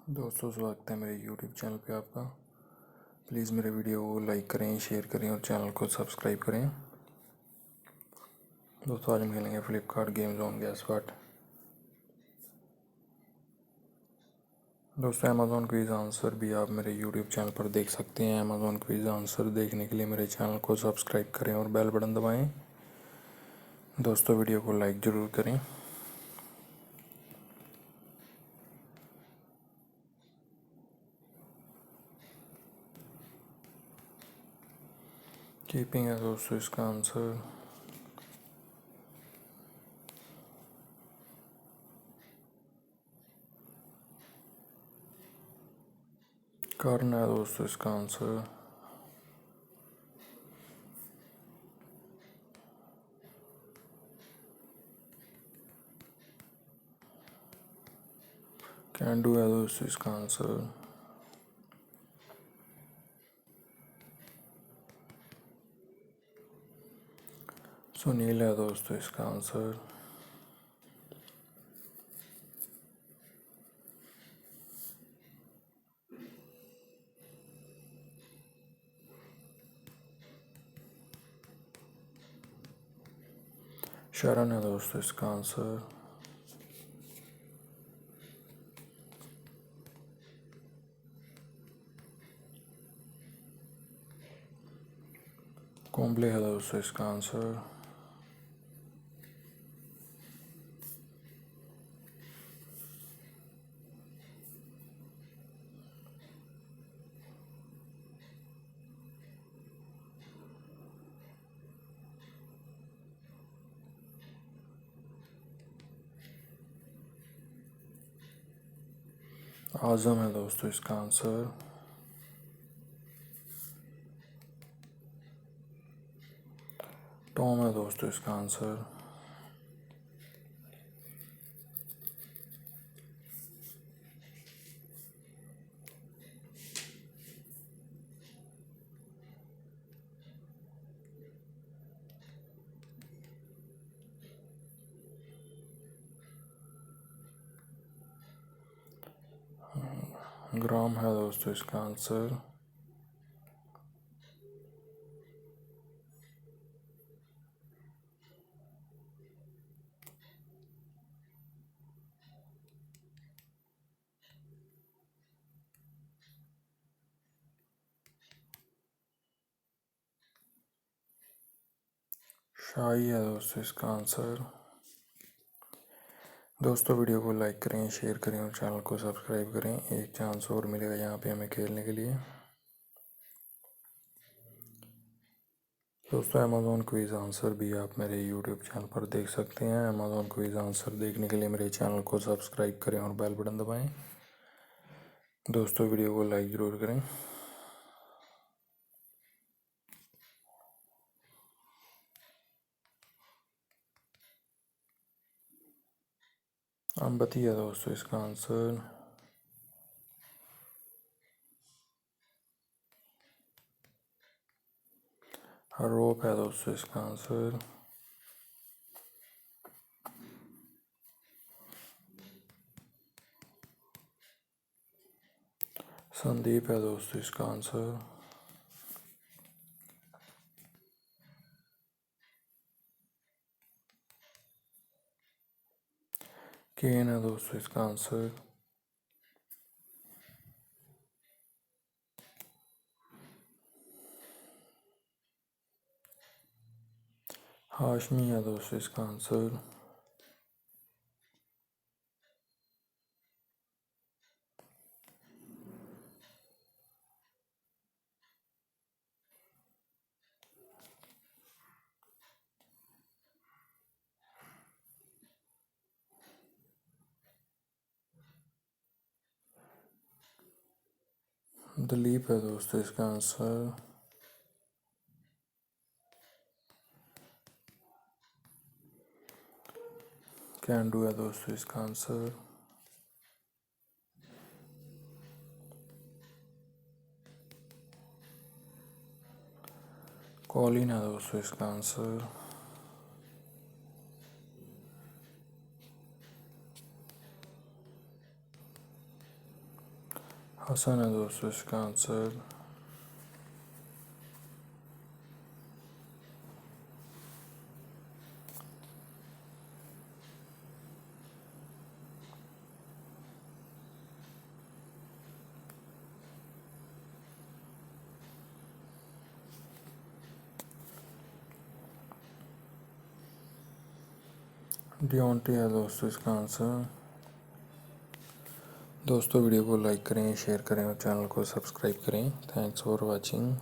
दोस्तों, स्वागत है मेरे YouTube चैनल पे आपका। प्लीज़ मेरे वीडियो को लाइक करें, शेयर करें और चैनल को सब्सक्राइब करें। दोस्तों, आज हम खेलेंगे Flipkart game zone gas part. दोस्तों, अमेज़ॉन क्विज़ आंसर भी आप मेरे YouTube चैनल पर देख सकते हैं। अमेज़ॉन क्विज़ आंसर देखने के लिए मेरे चैनल को सब्सक्राइब करें और बेल बटन दबाएँ। दोस्तों, वीडियो को लाइक ज़रूर करें। कीपिंग है दोस्तों इसका आंसर। करना है दोस्तों इसका आंसर। कैन डू है दोस्तों इसका आंसर। सुनील है दोस्तों इसका आंसर। शरण है दोस्तों इसका आंसर। कोम्बले है दोस्तों इसका आंसर। आजम है दोस्तों इसका आंसर। टॉम है दोस्तों इसका आंसर। ग्राम है दोस्तों इसका आंसर। शाही है दोस्तों इसका आंसर। दोस्तों, वीडियो को लाइक करें, शेयर करें और चैनल को सब्सक्राइब करें। एक चांस और मिलेगा यहाँ पे हमें खेलने के लिए। दोस्तों, अमेज़ॉन क्विज़ आंसर भी आप मेरे YouTube चैनल पर देख सकते हैं। अमेज़ॉन क्विज़ आंसर देखने के लिए मेरे चैनल को सब्सक्राइब करें और बेल बटन दबाएं। दोस्तों, वीडियो को लाइक ज़रूर करें। अम्बती है दोस्तों इसका आंसर। रोप है दोस्तों इसका आंसर। संदीप है दोस्तों इसका आंसर। केन है दोस्तों इसका आंसर। हाशमी है दोस्तों इसका आंसर। दिलीप है दोस्तों इसका आंसर। कैन डू है दोस्तों इसका आंसर। कॉलिन है दोस्तों इसका आंसर। आसान है दोस्तों इसका आंसर। डिओंटी है दोस्तों इसका आंसर। दोस्तों वीडियो को लाइक करें, शेयर करें और चैनल को सब्सक्राइब करें। Thanks for watching.